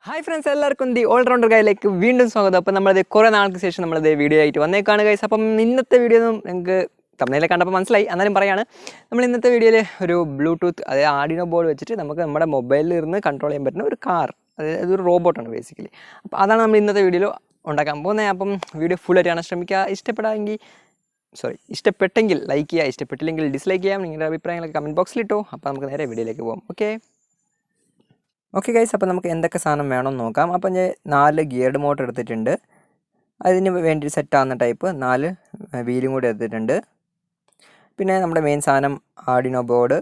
Hi friends, എല്ലാവർക്കും the all rounder ഗൈഡിലേക്ക് വീണ്ടും സ്വാഗതം. അപ്പോൾ നമ്മളത് കുറേ നാൾക്ക് ശേഷം നമ്മളത് വീഡിയോ ആയിട്ട് വന്നേക്കാണ് ഗൈസ്. അപ്പം ഇന്നത്തെ വീഡിയോ നിങ്ങൾക്ക് തമ്മിലേ കണ്ടപ്പോൾ മനസ്സിലായി, എന്നാലും പറയാണ്. നമ്മൾ ഇന്നത്തെ വീഡിയോയിൽ ഒരു ബ്ലൂടൂത്ത്, അതായത് ആർഡിനോ ബോർഡ് വെച്ചിട്ട് നമുക്ക് നമ്മുടെ മൊബൈലിൽ ഇരുന്ന് കൺട്രോൾ ചെയ്യാൻ പറ്റുന്ന ഒരു കാർ, അതായത് ഒരു റോബോട്ടാണ് ബേസിക്കലി. അപ്പോൾ അതാണ് നമ്മൾ ഇന്നത്തെ വീഡിയോയിൽ ഉണ്ടാക്കാൻ പോകുന്നത്. അപ്പം വീഡിയോ ഫുള്ളായിട്ട് കാണാൻ ശ്രമിക്കുക. ഇഷ്ടപ്പെട്ടെങ്കിൽ ലൈക്ക് ചെയ്യുക, ഇഷ്ടപ്പെട്ടില്ലെങ്കിൽ ഡിസ്ലൈക്ക് ചെയ്യാം. നിങ്ങളുടെ അഭിപ്രായങ്ങളൊക്കെ കമൻറ്റ് ബോക്സിൽ ഇട്ടോ. അപ്പോൾ നമുക്ക് നേരെ വീഡിയോയിലേക്ക് പോകാം. ഓക്കെ ഗൈസ്, അപ്പോൾ നമുക്ക് എന്തൊക്കെ സാധനം വേണമെന്ന് നോക്കാം. അപ്പം ഞാൻ 4 ഗിയർഡ് മോട്ടർ എടുത്തിട്ടുണ്ട്. അതിന് വേണ്ടി സെറ്റാകുന്ന ടൈപ്പ് 4 വീലും കൂടി എടുത്തിട്ടുണ്ട്. പിന്നെ നമ്മുടെ മെയിൻ സാധനം ആർഡിനോ ബോർഡ്,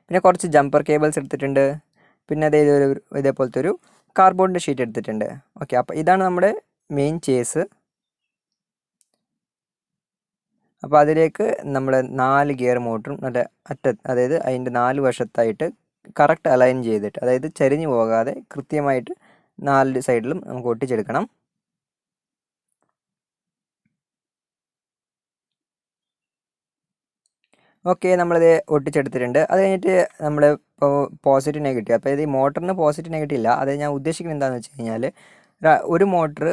പിന്നെ കുറച്ച് ജമ്പർ കേബിൾസ് എടുത്തിട്ടുണ്ട്. പിന്നെ ഇതേപോലത്തെ ഒരു കാർഡ്ബോർഡിൻ്റെ ഷീറ്റ് എടുത്തിട്ടുണ്ട്. ഓക്കെ, അപ്പോൾ ഇതാണ് നമ്മുടെ മെയിൻ ചേസ്. അപ്പോൾ അതിലേക്ക് നമ്മൾ 4 ഗിയർ മോട്ടറും നല്ല അതായത് അതിൻ്റെ 4 വശത്തായിട്ട് കറക്റ്റ് അലൈൻ ചെയ്തിട്ട്, അതായത് ചരിഞ്ഞു പോകാതെ കൃത്യമായിട്ട് 4 സൈഡിലും നമുക്ക് ഒട്ടിച്ചെടുക്കണം. ഓക്കെ, നമ്മളിത് ഒട്ടിച്ചെടുത്തിട്ടുണ്ട്. അത് കഴിഞ്ഞിട്ട് നമ്മൾ പോസിറ്റീവ് നെഗറ്റീവ്, അപ്പോൾ ഈ മോട്ടറിന് പോസിറ്റീവ് നെഗറ്റീവ് ഇല്ല. അത് ഞാൻ ഉദ്ദേശിക്കുന്നത് എന്താണെന്ന് വെച്ച് കഴിഞ്ഞാൽ, ഒരു മോട്ടർ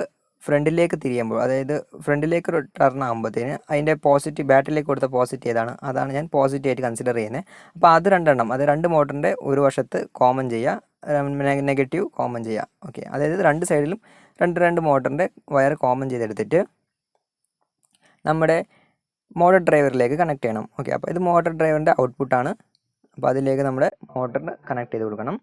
ഫ്രണ്ടിലേക്ക് തിരിയുമ്പോൾ, അതായത് ഫ്രണ്ടിലേക്ക് ഒരു ടർൺ ആകുമ്പോഴത്തേന് അതിൻ്റെ പോസിറ്റീവ്, ബാറ്ററിയിലേക്ക് കൊടുത്ത പോസിറ്റീവ് അതാണ് ഞാൻ പോസിറ്റീവ് ആയിട്ട് കൺസിഡർ ചെയ്യുന്നത്. അപ്പോൾ അത് 2 മോട്ടറിൻ്റെ ഒരു വശത്ത് കോമൺ ചെയ്യുക, നെഗറ്റീവ് കോമൺ ചെയ്യുക. ഓക്കെ, അതായത് 2 സൈഡിലും 2 മോട്ടറിൻ്റെ വയർ കോമൺ ചെയ്തെടുത്തിട്ട് നമ്മുടെ മോട്ടർ ഡ്രൈവറിലേക്ക് കണക്ട് ചെയ്യണം. ഓക്കെ, അപ്പോൾ ഇത് മോട്ടർ ഡ്രൈവറിൻ്റെ ഔട്ട്പുട്ടാണ്. അപ്പോൾ അതിലേക്ക് നമ്മുടെ മോട്ടറിന് കണക്ട് ചെയ്ത് കൊടുക്കണം.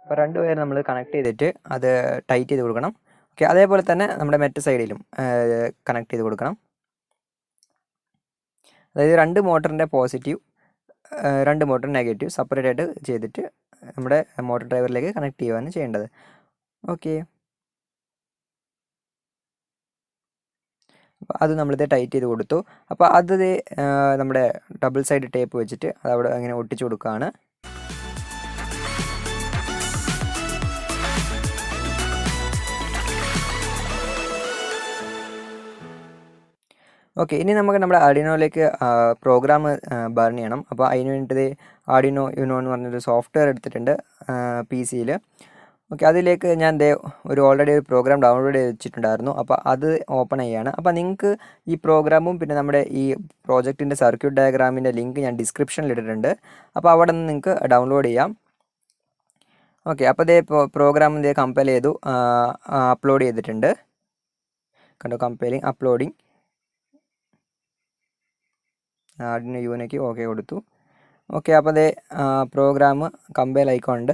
അപ്പോൾ 2 വയർ നമ്മൾ കണക്ട് ചെയ്തിട്ട് അത് ടൈറ്റ് ചെയ്ത് കൊടുക്കണം. ഓക്കെ, അതേപോലെ തന്നെ നമ്മുടെ മറ്റ് സൈഡിലും കണക്ട് ചെയ്ത് കൊടുക്കണം. അതായത് 2 മോട്ടറിൻ്റെ പോസിറ്റീവ്, 2 മോട്ടർ നെഗറ്റീവ് സെപ്പറേറ്റ് ആയിട്ട് ചെയ്തിട്ട് നമ്മുടെ മോട്ടർ ഡ്രൈവറിലേക്ക് കണക്ട് ചെയ്യുകയാണ് ചെയ്യേണ്ടത്. ഓക്കെ, അപ്പോൾ അത് നമ്മളിത് ടൈറ്റ് ചെയ്ത് കൊടുത്തു. അപ്പോൾ അത് നമ്മുടെ ഡബിൾ സൈഡ് ടേപ്പ് വെച്ചിട്ട് അത് അവിടെ അങ്ങനെ ഒട്ടിച്ചു കൊടുക്കുകയാണ്. ഓക്കെ, ഇനി നമുക്ക് നമ്മുടെ ആർഡിനോയിലേക്ക് പ്രോഗ്രാം ബേൺ ചെയ്യണം. അപ്പോൾ അതിന് വേണ്ടിയിട്ട് ആർഡിനോ യുനോ എന്ന് പറഞ്ഞൊരു സോഫ്റ്റ്വെയർ എടുത്തിട്ടുണ്ട് PC-യിൽ. ഓക്കെ, അതിലേക്ക് ഞാൻ ഓൾറെഡി ഒരു പ്രോഗ്രാം ഡൗൺലോഡ് ചെയ്ത് വെച്ചിട്ടുണ്ടായിരുന്നു. അപ്പോൾ അത് ഓപ്പൺ ചെയ്യുകയാണ്. അപ്പോൾ നിങ്ങൾക്ക് ഈ പ്രോഗ്രാമും പിന്നെ നമ്മുടെ ഈ പ്രോജക്റ്റിൻ്റെ സർക്യൂട്ട് ഡയഗ്രാമിൻ്റെ ലിങ്ക് ഞാൻ ഡിസ്ക്രിപ്ഷനിൽ ഇട്ടിട്ടുണ്ട്. അപ്പോൾ അവിടെ നിന്ന് നിങ്ങൾക്ക് ഡൗൺലോഡ് ചെയ്യാം. ഓക്കെ, അപ്പോൾ പ്രോഗ്രാം കമ്പൈൽ ചെയ്തു, അപ്ലോഡ് ചെയ്തിട്ടുണ്ട്. കണ്ടോ, കമ്പൈലിങ്, അപ്ലോഡിങ്. ആർഡിനോ യുനോയ്ക്ക് ഓക്കെ കൊടുത്തു. ഓക്കെ, അപ്പോൾ പ്രോഗ്രാം കമ്പൈൽ ആയിക്കൊണ്ട്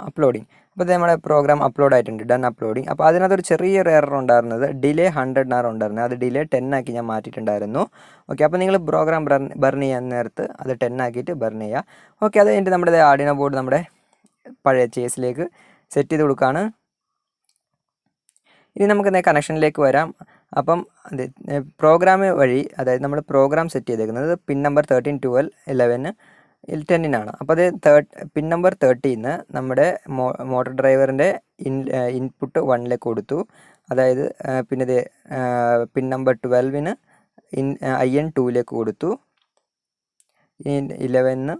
അപ്ലോഡിങ്. അപ്പോൾ നമ്മുടെ പ്രോഗ്രാം അപ്ലോഡ് ആയിട്ടുണ്ട്, ഡൺ അപ്ലോഡിങ്. അപ്പോൾ അതിനകത്തൊരു ചെറിയൊരു എറർ ഉണ്ടായിരുന്നത്, ഡിലേ 100 ഉണ്ടായിരുന്നത്. അത് ഡിലേ 10 ആക്കി ഞാൻ മാറ്റിയിട്ടുണ്ടായിരുന്നു. ഓക്കെ, അപ്പോൾ നിങ്ങൾ പ്രോഗ്രാം ബർൺ ചെയ്യാൻ നേരത്ത് അത് 10 ആക്കിയിട്ട് ബർൺ ചെയ്യുക. ഓക്കെ, അത് കഴിഞ്ഞിട്ട് നമ്മുടെ ആർഡിനോ ബോർഡ് നമ്മുടെ പഴയ ചേസിലേക്ക് സെറ്റ് ചെയ്ത് കൊടുക്കുകയാണ്. ഇനി നമുക്ക് കണക്ഷനിലേക്ക് വരാം. അപ്പം പ്രോഗ്രാം വഴി, അതായത് നമ്മൾ പ്രോഗ്രാം സെറ്റ് ചെയ്തേക്കുന്നത് പിൻ നമ്പർ 13, 12, 11, 10-നാണ്. അപ്പോൾ പിൻ നമ്പർ 13 നമ്മുടെ മോട്ടോർ ഡ്രൈവറിൻ്റെ ഇൻപുട്ട് 1ലേക്ക് കൊടുത്തു. അതായത് പിന്നെ പിൻ നമ്പർ 12 IN 2ലേക്ക് കൊടുത്തു. 11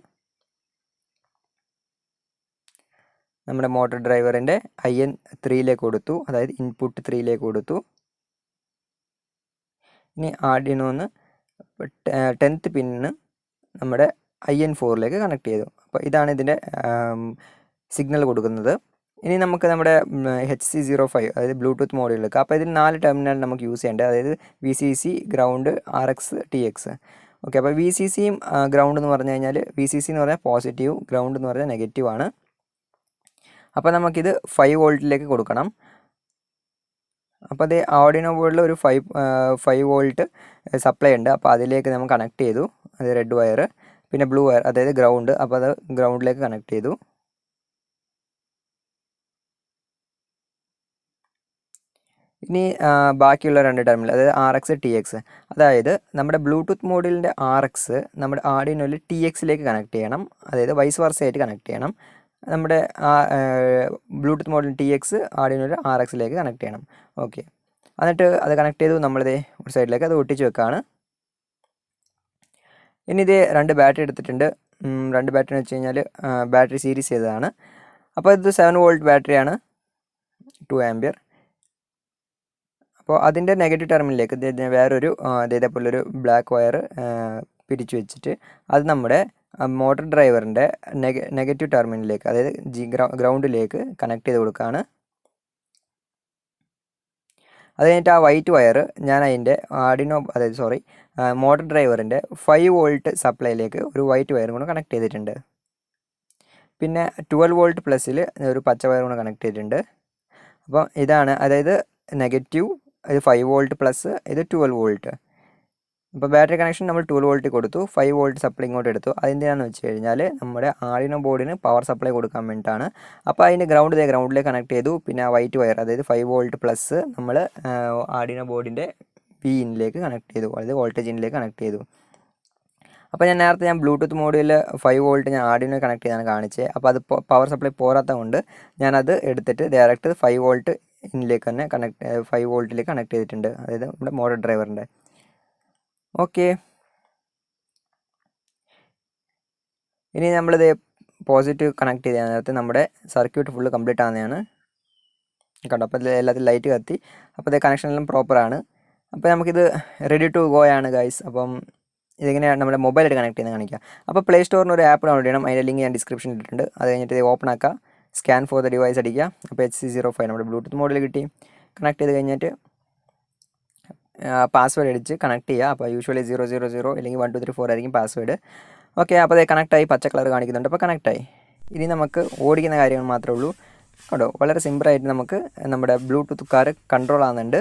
നമ്മുടെ മോട്ടോർ ഡ്രൈവറിൻ്റെ IN 3ലേക്ക് കൊടുത്തു, അതായത് ഇൻപുട്ട് 3ലേക്ക് കൊടുത്തു. ഇനി ആർഡിനോന്ന് 10th പിന്ന് നമ്മുടെ IN 4ലേക്ക് കണക്ട് ചെയ്തു. അപ്പോൾ ഇതാണ് ഇതിൻ്റെ സിഗ്നൽ കൊടുക്കുന്നത്. ഇനി നമുക്ക് നമ്മുടെ HC05, അതായത് ബ്ലൂടൂത്ത് മോഡ്യൂളിലേക്ക്, അപ്പോൾ ഇതിൽ 4 ടെർമിനൽ നമുക്ക് യൂസ് ചെയ്യേണ്ടത്, അതായത് VCC, ground, RX, TX. Okay, അപ്പോൾ VCCയും ഗ്രൗണ്ട് എന്ന് പറഞ്ഞു കഴിഞ്ഞാൽ, VCC എന്ന് പറഞ്ഞാൽ പോസിറ്റീവ്, ഗ്രൗണ്ട് എന്ന് പറഞ്ഞാൽ നെഗറ്റീവ് ആണ്. അപ്പോൾ നമുക്കിത് 5 വോൾട്ടിലേക്ക് കൊടുക്കണം. അപ്പോൾ അത് ആർഡിനോ ബോർഡിൽ ഒരു 5 വോൾട്ട് സപ്ലൈ ഉണ്ട്. അപ്പോൾ അതിലേക്ക് നമ്മൾ കണക്ട് ചെയ്തു, അത് റെഡ് വയർ. പിന്നെ ബ്ലൂ വയർ, അതായത് ഗ്രൗണ്ട്, അപ്പോൾ അത് ഗ്രൗണ്ടിലേക്ക് കണക്ട് ചെയ്തു. ഇനി ബാക്കിയുള്ള 2 ടെർമിനൽ, അതായത് RX TX, അതായത് നമ്മുടെ ബ്ലൂടൂത്ത് മോഡ്യൂളിൻ്റെ RX നമ്മുടെ ആർഡിനോയിൽ TX കണക്ട് ചെയ്യണം, അതായത് വൈസ് വർസ ആയിട്ട് കണക്ട് ചെയ്യണം. നമ്മുടെ Bluetooth model TX ആർഡിനോയിൽ RX connect ചെയ്യണം. ഓക്കെ, എന്നിട്ട് അത് കണക്ട് ചെയ്തു. നമ്മളിത് ഒരു സൈഡിലേക്ക് അത് ഒട്ടിച്ച് വെക്കുകയാണ്. ഇനി ഇത് 2 ബാറ്ററി എടുത്തിട്ടുണ്ട്. 2 ബാറ്ററി എന്ന് വെച്ച് കഴിഞ്ഞാൽ ബാറ്ററി സീരീസ് ചെയ്തതാണ്. അപ്പോൾ ഇത് 7 വോൾട്ട് ബാറ്ററിയാണ്, 2 ആംപിയർ. അപ്പോൾ അതിൻ്റെ നെഗറ്റീവ് ടെർമിനലിലേക്ക് വേറൊരു ഇതേപോലൊരു ബ്ലാക്ക് വയർ പിരിച്ചു വെച്ചിട്ട് അത് നമ്മുടെ മോട്ടർ ഡ്രൈവറിൻ്റെ നെഗറ്റീവ് ടെർമിനലിലേക്ക്, അതായത് ഗ്രൗണ്ടിലേക്ക് കണക്ട് ചെയ്ത് കൊടുക്കുകയാണ്. അത് കഴിഞ്ഞിട്ട് ആ വൈറ്റ് വയർ ഞാൻ അതിൻ്റെ മോട്ടർ ഡ്രൈവറിൻ്റെ 5 വോൾട്ട് സപ്ലൈയിലേക്ക് ഒരു വൈറ്റ് വയറും കൂടെ കണക്ട് ചെയ്തിട്ടുണ്ട്. പിന്നെ 12 വോൾട്ട് പ്ലസ്സിൽ ഒരു പച്ച വയറും കൂടെ കണക്ട് ചെയ്തിട്ടുണ്ട്. അപ്പോൾ ഇതാണ്, അതായത് നെഗറ്റീവ് ഇത് 5 വോൾട്ട് പ്ലസ് ഇത് 12 വോൾട്ട്. അപ്പോൾ ബാറ്ററി കണക്ഷൻ നമ്മൾ 12 വോൾട്ട് കൊടുത്തു, 5 വോൾട്ട് സപ്ലൈ ഇങ്ങോട്ട് എടുത്തു. അതെന്തിനാണെന്ന് വെച്ച് കഴിഞ്ഞാൽ നമ്മുടെ ആർഡിനോ ബോർഡിന് പവർ സപ്ലൈ കൊടുക്കാൻ വേണ്ടിയിട്ടാണ്. അപ്പോൾ അതിൻ്റെ ഗ്രൗണ്ടിലേക്ക് കണക്ട് ചെയ്തു. പിന്നെ ആ വൈറ്റ് വയർ, അതായത് 5 വോൾട്ട് പ്ലസ് നമ്മൾ ആർഡിനോ ബോർഡിൻ്റെ ഇന്നിലേക്ക് കണക്ട് ചെയ്തു, അതായത് വോൾട്ടേജ് ഇന്നിലേക്ക് കണക്ട് ചെയ്തു. അപ്പോൾ ഞാൻ നേരത്തെ ബ്ലൂടൂത്ത് മോഡ്യൂളിൽ 5 വോൾട്ട് ഞാൻ ആർഡിനോ കണക്ട് ചെയ്താണ് കാണിച്ചത്. അപ്പോൾ അത് പവർ സപ്ലൈ പോരാത്തത് കൊണ്ട് ഞാനത് എടുത്തിട്ട് ഡയറക്റ്റ് 5 വോൾട്ട് ഇന്നിലേക്ക് തന്നെ 5 വോൾട്ടിലേക്ക് കണക്ട് ചെയ്തിട്ടുണ്ട്, അതായത് നമ്മുടെ മോട്ടർ ഡ്രൈവറിൻ്റെ. ഓക്കെ, ഇനി നമ്മളിത് പോസിറ്റീവ് കണക്ട് ചെയ്ത നേരത്തെ നമ്മുടെ സർക്യൂട്ട് ഫുള്ള് കംപ്ലീറ്റ് ആവുന്നതാണ് കണ്ടോ. അപ്പോൾ ഇതിൽ എല്ലാത്തിലും ലൈറ്റ് കത്തി. അപ്പോൾ ഇത് കണക്ഷനെല്ലാം പ്രോപ്പറാണ്. അപ്പോൾ നമുക്കിത് റെഡി ടു ഗോ ആണ് ഗൈസ്. അപ്പം ഇതിങ്ങനെയാണ് നമ്മുടെ മൊബൈലായിട്ട് കണക്ട് ചെയ്യുന്നത് കാണിക്കുക. അപ്പോൾ പ്ലേ സ്റ്റോറിന് ഒരു ആപ്പ് ഡൗൺലോഡ് ചെയ്യണം, അതിൻ്റെ ലിങ്ക് ഞാൻ ഡിസ്ക്രിപ്ഷനിൽ ഇട്ടിട്ടുണ്ട്. അത് കഴിഞ്ഞിട്ട് ഇത് ഓപ്പൺ ആക്കുക, സ്കാൻ ഫോർ ദ ഡിവൈസ് അടിക്കുക. അപ്പോൾ HC05 നമ്മുടെ ബ്ലൂടൂത്ത് മോഡൽ കിട്ടി. കണക്ട് ചെയ്ത് കഴിഞ്ഞിട്ട് പാസ്വേഡ് അടിച്ച് കണക്ട് ചെയ്യുക. അപ്പോൾ യൂഷ്വലി 000 അല്ലെങ്കിൽ 1234 ആയിരിക്കും പാസ്വേഡ്. ഓക്കെ, അപ്പോൾ അത് കണക്റ്റായി, പച്ച കളർ കാണിക്കുന്നുണ്ട്. അപ്പോൾ കണക്റ്റായി. ഇനി നമുക്ക് ഓടിക്കുന്ന കാര്യങ്ങൾ മാത്രമേ ഉള്ളൂ കേട്ടോ. വളരെ സിമ്പിളായിട്ട് നമുക്ക് നമ്മുടെ ബ്ലൂടൂത്ത് കാർ കൺട്രോൾ ആകുന്നുണ്ട്.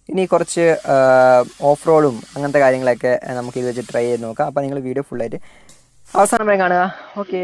ഇനി കുറച്ച് ഓഫ് റോഡും അങ്ങനത്തെ കാര്യങ്ങളൊക്കെ നമുക്ക് ഇത് വെച്ച് ട്രൈ ചെയ്ത് നോക്കാം. അപ്പോൾ നിങ്ങൾ വീഡിയോ ഫുള്ളായിട്ട് അവസാനം വരെ കാണുക. ഓക്കെ,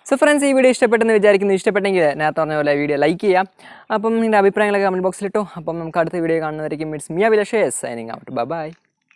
സോ ഫ്രണ്ട്സ്, ഈ വീഡിയോ ഇഷ്ടപ്പെട്ടെന്ന് വിചാരിക്കുന്നു. ഇഷ്ടപ്പെട്ടെങ്കിൽ നേരത്തെ പറഞ്ഞ പോലെ വീഡിയോ ലൈക്ക് ചെയ്യാം. അപ്പം നിങ്ങളുടെ അഭിപ്രായങ്ങളൊക്കെ കമൻറ്റ് ബോക്സിലിട്ടോ. അപ്പം നമുക്ക് അടുത്ത വീഡിയോ കാണുന്നതായിരിക്കും. It's me Abhilash signing out. By.